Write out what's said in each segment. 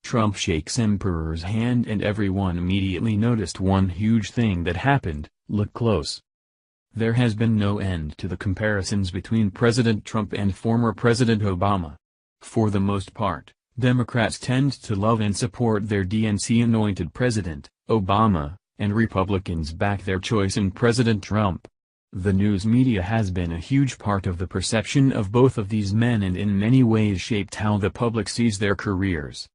Trump shakes Emperor's hand and everyone immediately noticed one huge thing that happened. Look close. There has been no end to the comparisons between President Trump and former President Obama. For the most part, Democrats tend to love and support their DNC-anointed President, Obama, and Republicans back their choice in President Trump. The news media has been a huge part of the perception of both of these men and in many ways shaped how the public sees their careers.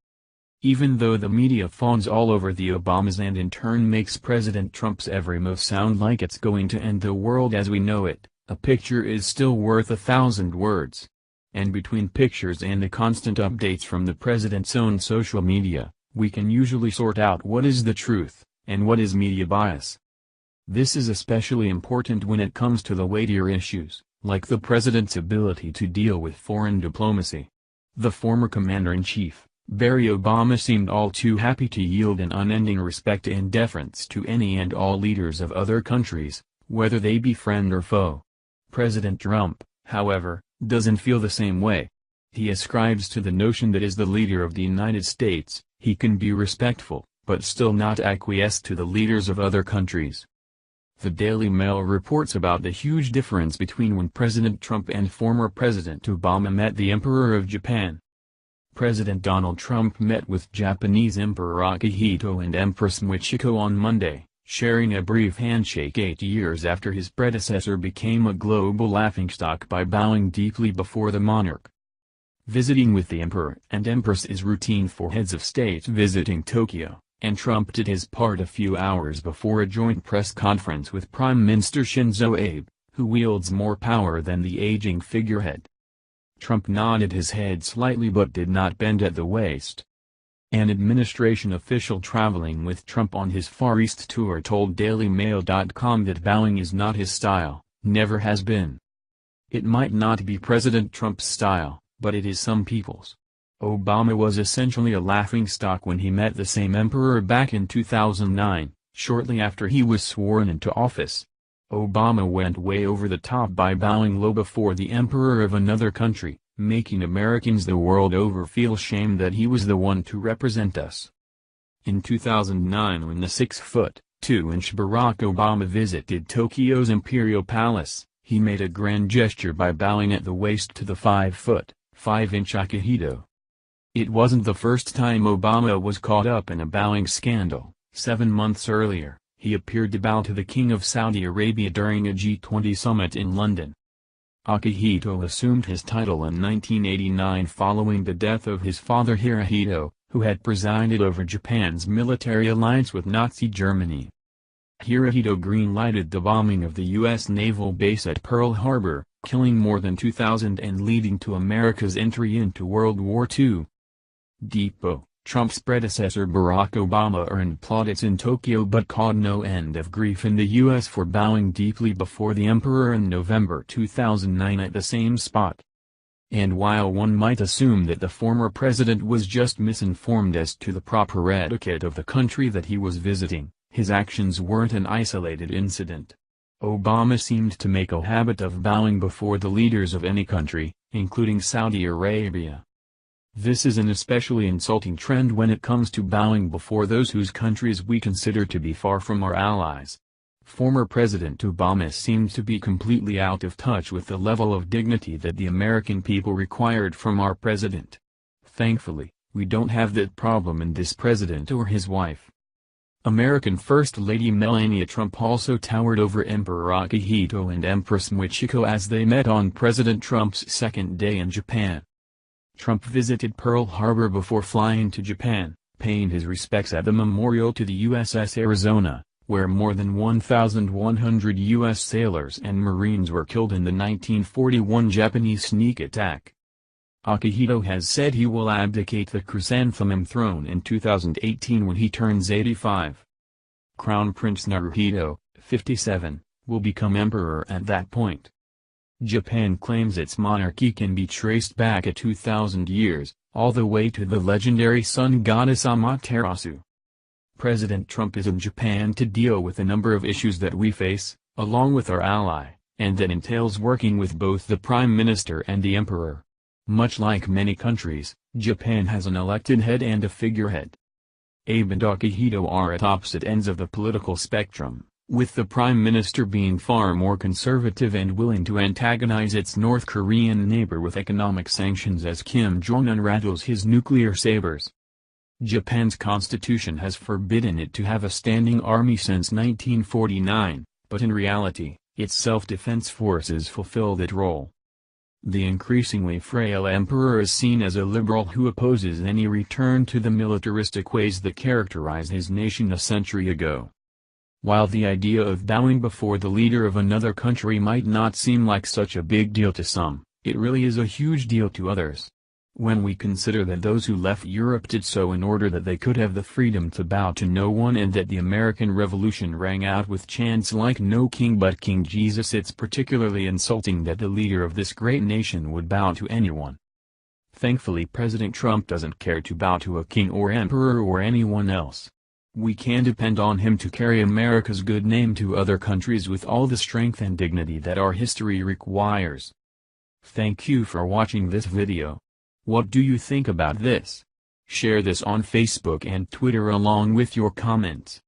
Even though the media fawns all over the Obamas and in turn makes President Trump's every move sound like it's going to end the world as we know it, a picture is still worth 1,000 words. And between pictures and the constant updates from the president's own social media, we can usually sort out what is the truth, and what is media bias. This is especially important when it comes to the weightier issues, like the president's ability to deal with foreign diplomacy. The former commander-in-chief, Barack Obama seemed all too happy to yield an unending respect and deference to any and all leaders of other countries, whether they be friend or foe. President Trump, however, doesn't feel the same way. He ascribes to the notion that as the leader of the United States, he can be respectful, but still not acquiesce to the leaders of other countries. The Daily Mail reports about the huge difference between when President Trump and former President Obama met the Emperor of Japan. President Donald Trump met with Japanese Emperor Akihito and Empress Michiko on Monday, sharing a brief handshake 8 years after his predecessor became a global laughingstock by bowing deeply before the monarch. Visiting with the Emperor and Empress is routine for heads of state visiting Tokyo, and Trump did his part a few hours before a joint press conference with Prime Minister Shinzo Abe, who wields more power than the aging figurehead. Trump nodded his head slightly but did not bend at the waist. An administration official traveling with Trump on his Far East tour told DailyMail.com that bowing is not his style, never has been. It might not be President Trump's style, but it is some people's. Obama was essentially a laughingstock when he met the same emperor back in 2009, shortly after he was sworn into office. Obama went way over the top by bowing low before the emperor of another country, making Americans the world over feel shame that he was the one to represent us. In 2009 when the 6'2" Barack Obama visited Tokyo's Imperial Palace, he made a grand gesture by bowing at the waist to the 5'5" Akihito. It wasn't the first time Obama was caught up in a bowing scandal. 7 months earlier, he appeared to bow to the King of Saudi Arabia during a G20 summit in London. Akihito assumed his title in 1989 following the death of his father Hirohito, who had presided over Japan's military alliance with Nazi Germany. Hirohito green-lighted the bombing of the U.S. naval base at Pearl Harbor, killing more than 2,000 and leading to America's entry into World War II. Trump's predecessor Barack Obama earned plaudits in Tokyo but caught no end of grief in the U.S. for bowing deeply before the emperor in November 2009 at the same spot. And while one might assume that the former president was just misinformed as to the proper etiquette of the country that he was visiting, his actions weren't an isolated incident. Obama seemed to make a habit of bowing before the leaders of any country, including Saudi Arabia. This is an especially insulting trend when it comes to bowing before those whose countries we consider to be far from our allies. Former President Obama seemed to be completely out of touch with the level of dignity that the American people required from our president. Thankfully, we don't have that problem in this president or his wife. American First Lady Melania Trump also towered over Emperor Akihito and Empress Michiko as they met on President Trump's second day in Japan. Trump visited Pearl Harbor before flying to Japan, paying his respects at the memorial to the USS Arizona, where more than 1,100 U.S. sailors and Marines were killed in the 1941 Japanese sneak attack. Akihito has said he will abdicate the chrysanthemum throne in 2018 when he turns 85. Crown Prince Naruhito, 57, will become emperor at that point. Japan claims its monarchy can be traced back 2,000 years, all the way to the legendary sun goddess Amaterasu. President Trump is in Japan to deal with a number of issues that we face, along with our ally, and that entails working with both the Prime Minister and the Emperor. Much like many countries, Japan has an elected head and a figurehead. Abe and Akihito are at opposite ends of the political spectrum, with the Prime Minister being far more conservative and willing to antagonize its North Korean neighbor with economic sanctions as Kim Jong-un rattles his nuclear sabers. Japan's constitution has forbidden it to have a standing army since 1949, but in reality, its self-defense forces fulfill that role. The increasingly frail emperor is seen as a liberal who opposes any return to the militaristic ways that characterized his nation a century ago. While the idea of bowing before the leader of another country might not seem like such a big deal to some, it really is a huge deal to others. When we consider that those who left Europe did so in order that they could have the freedom to bow to no one and that the American Revolution rang out with chants like "No King but King Jesus," it's particularly insulting that the leader of this great nation would bow to anyone. Thankfully, President Trump doesn't care to bow to a king or emperor or anyone else. We can depend on him to carry America's good name to other countries with all the strength and dignity that our history requires. Thank you for watching this video. What do you think about this? Share this on Facebook and Twitter along with your comments.